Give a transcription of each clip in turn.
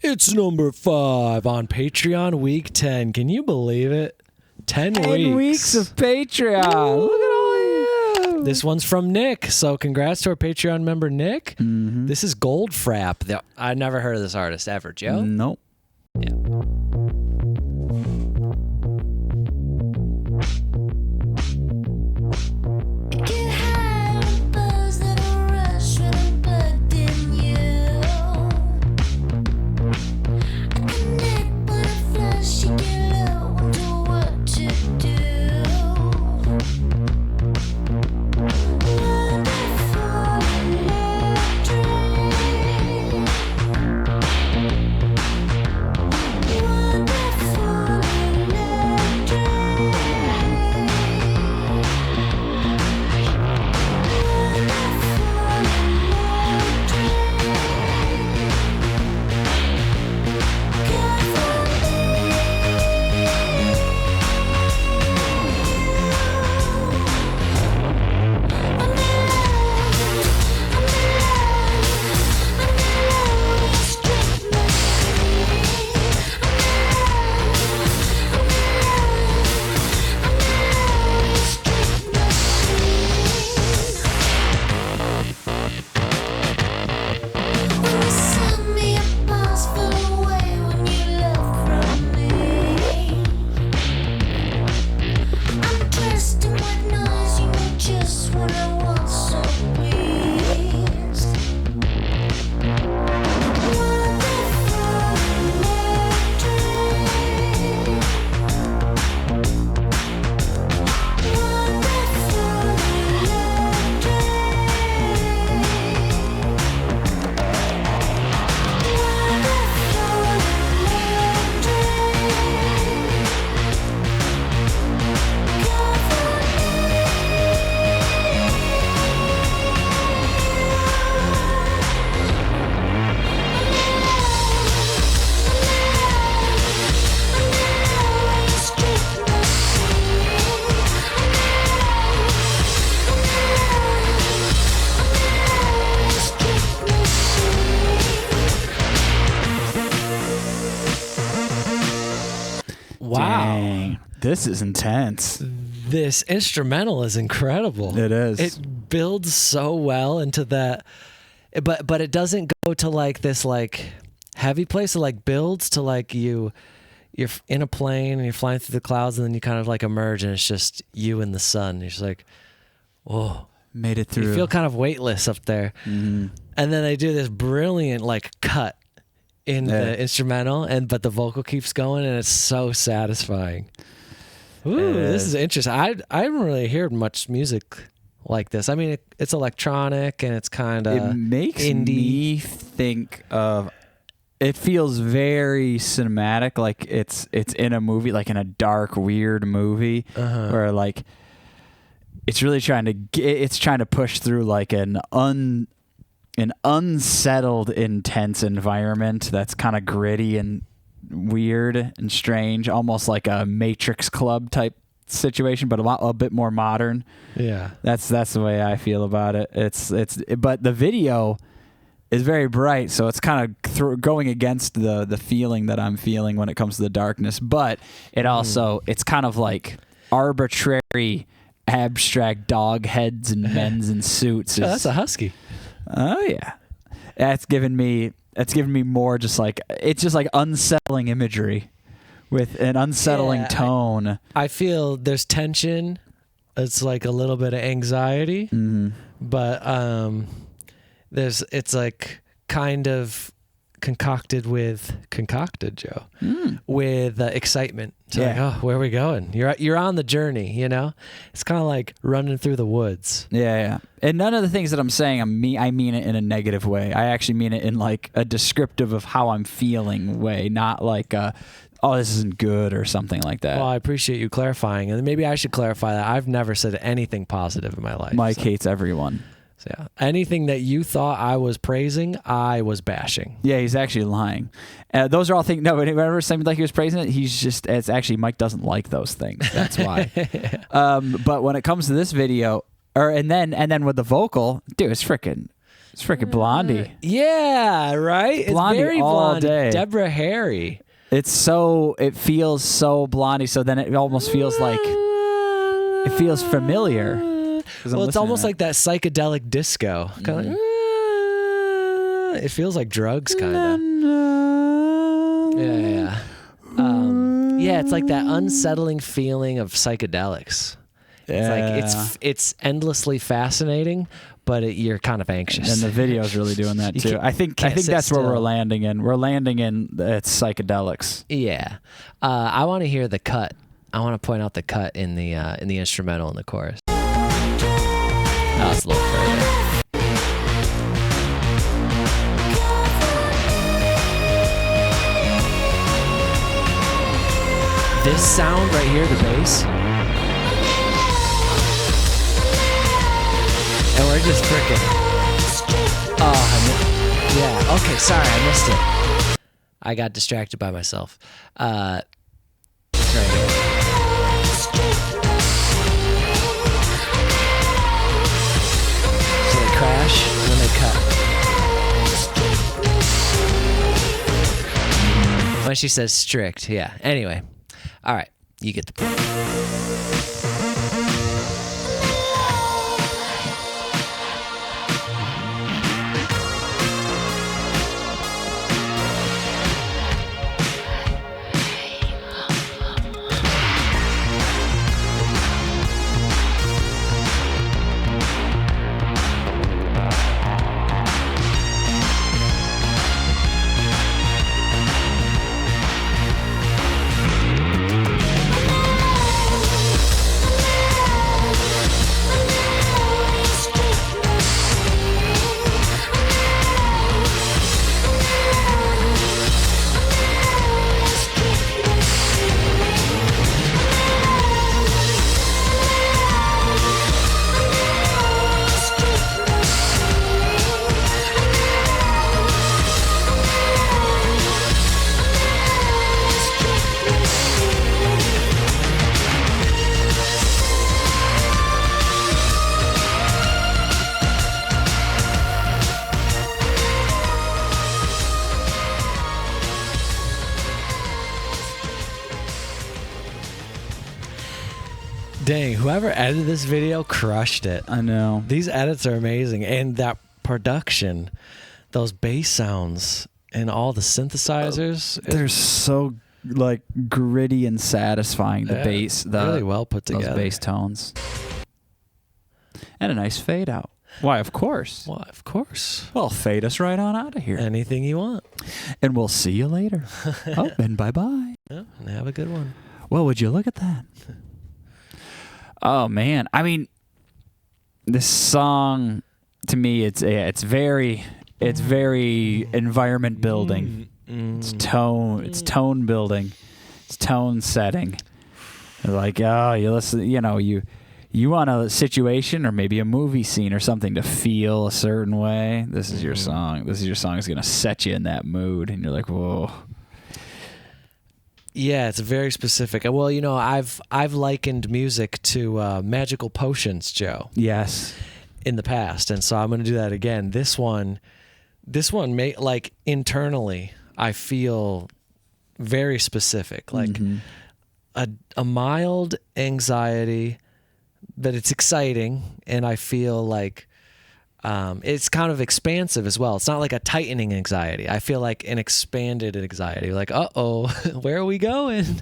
It's number 5 on Patreon week 10. Can you believe it? 10 weeks. 10 weeks of Patreon. Look at all you. This one's from Nick. So congrats to our Patreon member, Nick. Mm-hmm. This is Goldfrapp. I never heard of this artist ever, Joe. Nope. Yeah. Wow. Dang. This is intense. This instrumental is incredible. It is. It builds so well into that, but it doesn't go to like this like heavy place. It like builds to like you're in a plane and you're flying through the clouds and then you kind of like emerge and it's just you and the sun. You're just like, whoa. Made it through. You feel kind of weightless up there. Mm-hmm. And then they do this brilliant like cut in the instrumental, but the vocal keeps going and it's so satisfying. Ooh, this is interesting. I haven't really heard much music like this. I mean, it's electronic and it's kind of It makes indie. me think of. It feels very cinematic, like it's in a movie, like in a dark, weird movie, where like it's really trying to push through like an unsettled, intense environment that's kind of gritty and weird and strange, almost like a Matrix Club type situation, but a bit more modern. Yeah, that's the way I feel about it. But the video is very bright, so it's kind of going against the feeling that I'm feeling when it comes to the darkness. But it also it's kind of like arbitrary, abstract dog heads and men's in suits. That's a husky. Oh yeah, that's given me more just like it's just like unsettling imagery with an unsettling tone. I feel there's tension. It's like a little bit of anxiety, but it's like kind of concocted, Joe, with excitement. So like, oh, where are we going? You're on the journey, you know? It's kind of like running through the woods. Yeah. And none of the things that I'm saying, I mean it in a negative way. I actually mean it in like a descriptive of how I'm feeling way, not like oh, this isn't good or something like that. Well, I appreciate you clarifying. And maybe I should clarify that I've never said anything positive in my life. Mike hates everyone. So yeah, anything that you thought I was praising, I was bashing. Yeah, he's actually lying. Those are all things. No, whenever something like he was praising it, it's actually Mike doesn't like those things. That's why. But when it comes to this video, and then with the vocal, dude, it's freaking It's freaking Blondie. Yeah, right? Blondie it's very all Blondie. day. Deborah Harry. It feels so Blondie, so then it almost feels like, it feels familiar. Well, it's almost like that psychedelic disco. Kind of like, it feels like drugs, kind of. Yeah. Yeah, it's like that unsettling feeling of psychedelics. Yeah. It's like it's endlessly fascinating, but you're kind of anxious. And the video's really doing that too. I think that's where we're landing in. We're landing in it's psychedelics. Yeah. I want to hear the cut. I want to point out the cut in the instrumental in the chorus. Oh, it's a little further. This sound right here, the bass. And we're just freaking. Oh, yeah. Okay, sorry, I missed it. I got distracted by myself. Right here. So they crash and then they cut. When she says strict, yeah. Anyway, all right, you get the point. Dang, whoever edited this video crushed it. I know. These edits are amazing. And that production, those bass sounds and all the synthesizers. They're so like gritty and satisfying. The bass, really well put together. Those bass tones. And a nice fade out. Why, of course. Why, of course. Well, fade us right on out of here. Anything you want. And we'll see you later. Oh, and bye-bye. Yeah, and have a good one. Well, would you look at that? Oh, man. I mean, this song, to me, it's very environment building. It's tone building. It's tone setting. Like, oh, you listen, you want a situation or maybe a movie scene or something to feel a certain way. This is your song. This is your song. It's going to set you in that mood. And you're like, whoa. Yeah, it's very specific. Well, I've likened music to magical potions, Joe. Yes. In the past, and so I'm going to do that again. This one like internally, I feel very specific, like a mild anxiety, but it's exciting, and I feel like it's kind of expansive as well. It's not like a tightening anxiety. I feel like an expanded anxiety, like, uh-oh, where are we going?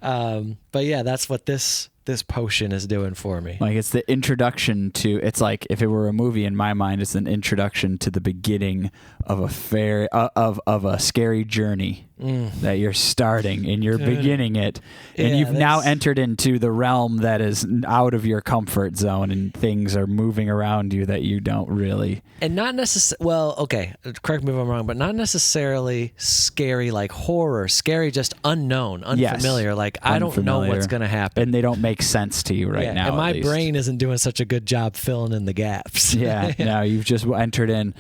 But yeah, that's what this potion is doing for me. Like, it's the introduction to, it's like if it were a movie in my mind, it's an introduction to the beginning of a scary journey that you're starting, and you're beginning it, and you've now entered into the realm that is out of your comfort zone, and things are moving around you that you don't really. And not necessarily, well, okay, correct me if I'm wrong, but not necessarily scary like horror, scary just unknown, unfamiliar, like I don't know what's going to happen. And they don't make sense to you right now. And my brain isn't doing such a good job filling in the gaps. Yeah, no, you've just entered in.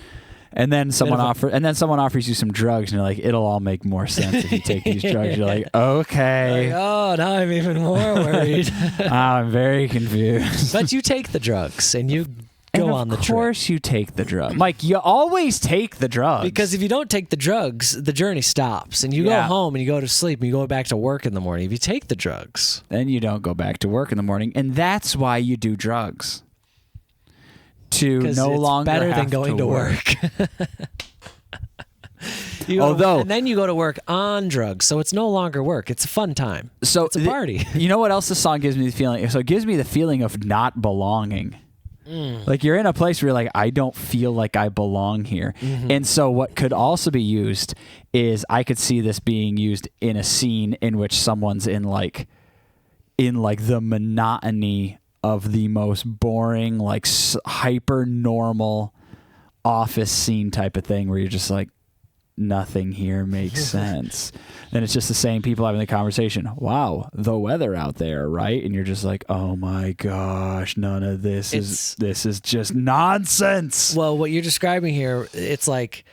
And then someone offers you some drugs, and you're like, it'll all make more sense if you take these drugs. You're like, okay. Oh, now I'm even more worried. I'm very confused. But you take the drugs, and go on the trip. Of course you take the drug. Mike, you always take the drugs. Because if you don't take the drugs, the journey stops. And you go home and you go to sleep and you go back to work in the morning. If you take the drugs. Then you don't go back to work in the morning. And that's why you do drugs. To no longer better have than going to work. And then you go to work on drugs, so it's no longer work. It's a fun time. So it's a party. You know what else the song gives me the feeling? So it gives me the feeling of not belonging. Like you're in a place where you're like, I don't feel like I belong here. And so what could also be used is I could see this being used in a scene in which someone's in like the monotony of the most boring, like hyper normal office scene type of thing where you're just like, nothing here makes sense. And it's just the same people having the conversation. Wow, the weather out there, right? And you're just like, oh my gosh, none of this is just nonsense. Well, what you're describing here, it's like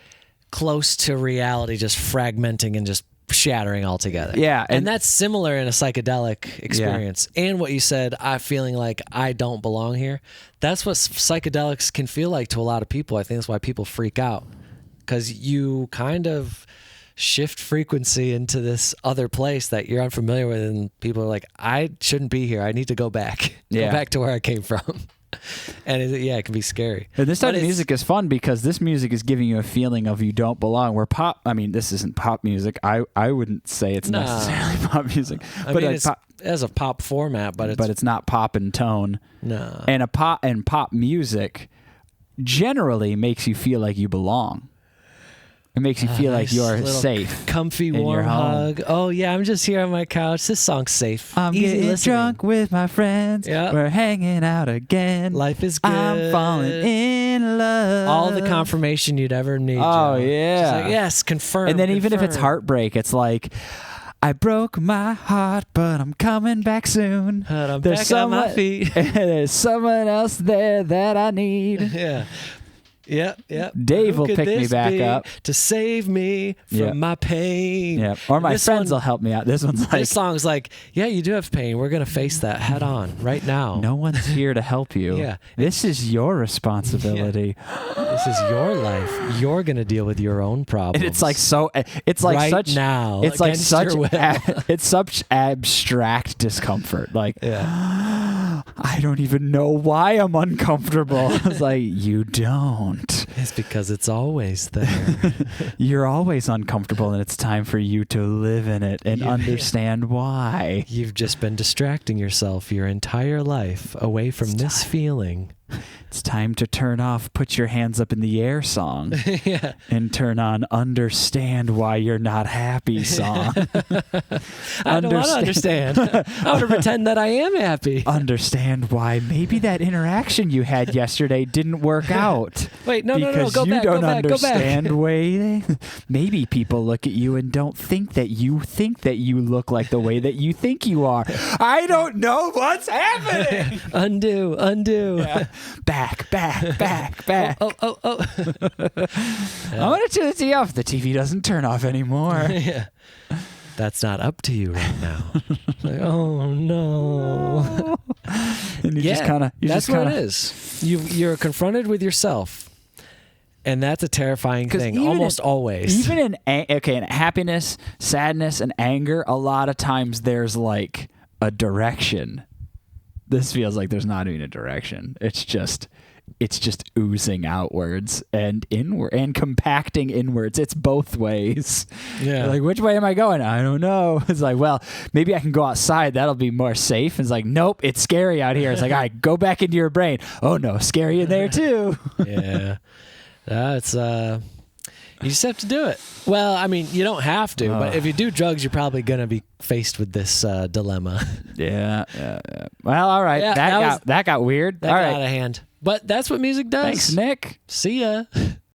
close to reality, just fragmenting and just shattering altogether. Yeah. And that's similar in a psychedelic experience. Yeah. And what you said, I'm feeling like I don't belong here. That's what psychedelics can feel like to a lot of people. I think that's why people freak out. Because you kind of shift frequency into this other place that you're unfamiliar with, and people are like, I shouldn't be here. I need to go back. Go back to where I came from. And it can be scary. And this type of music is fun because this music is giving you a feeling of you don't belong. Where pop, I mean, this isn't pop music. I wouldn't say it's necessarily pop music. I mean, it's as a pop format, but it's not pop in tone. No. And pop music generally makes you feel like you belong. It makes you feel like you're safe. Comfy, warm hug. Oh, yeah, I'm just here on my couch. This song's safe. I'm getting drunk with my friends. Yep. We're hanging out again. Life is good. I'm falling in love. All the confirmation you'd ever need. Oh, Joe. yeah. Just like, yes, confirm. And then even if it's heartbreak, it's like, I broke my heart, but I'm coming back soon. But I'm back on my feet. There's someone else there that I need. Yeah. Yeah. Dave will pick me back up to save me from my pain. Yeah. Or my friends will help me out. This song's like, yeah, you do have pain. We're gonna face that head on right now. No one's here to help you. Yeah. This is your responsibility. This is your life. You're gonna deal with your own problems. And it's like such now. It's like it's such abstract discomfort. Like I don't even know why I'm uncomfortable. It's like, you don't. It's because it's always there. You're always uncomfortable, and it's time for you to live in it and understand why. You've just been distracting yourself your entire life away from this feeling. It's time to turn off Put Your Hands Up in the Air song and turn on Understand Why You're Not Happy song. I don't want to understand. I want to pretend that I am happy. Understand why maybe that interaction you had yesterday didn't work out. Wait, no. Because go you back, don't go back, understand go back. way. Maybe people look at you and don't think that you look like the way that you think you are. I don't know what's happening. Undo. Yeah. Back. Oh. I want to turn the TV off. The TV doesn't turn off anymore. Yeah. That's not up to you right now. Like, oh no. And that's what it is. You're confronted with yourself. And that's a terrifying thing, almost always. Even in happiness, sadness, and anger, a lot of times there's like a direction. This feels like there's not even a direction. It's just oozing outwards and inward and compacting inwards. It's both ways. Yeah. Like, which way am I going? I don't know. It's like, well, maybe I can go outside. That'll be more safe. It's like, nope, it's scary out here. It's like, all right, go back into your brain. Oh no, scary in there too. Yeah. That's you just have to do it. Well, I mean, you don't have to, but if you do drugs, you're probably going to be faced with this dilemma. Yeah. Well, all right. That got weird. That got out of hand. But that's what music does. Thanks, Nick. See ya.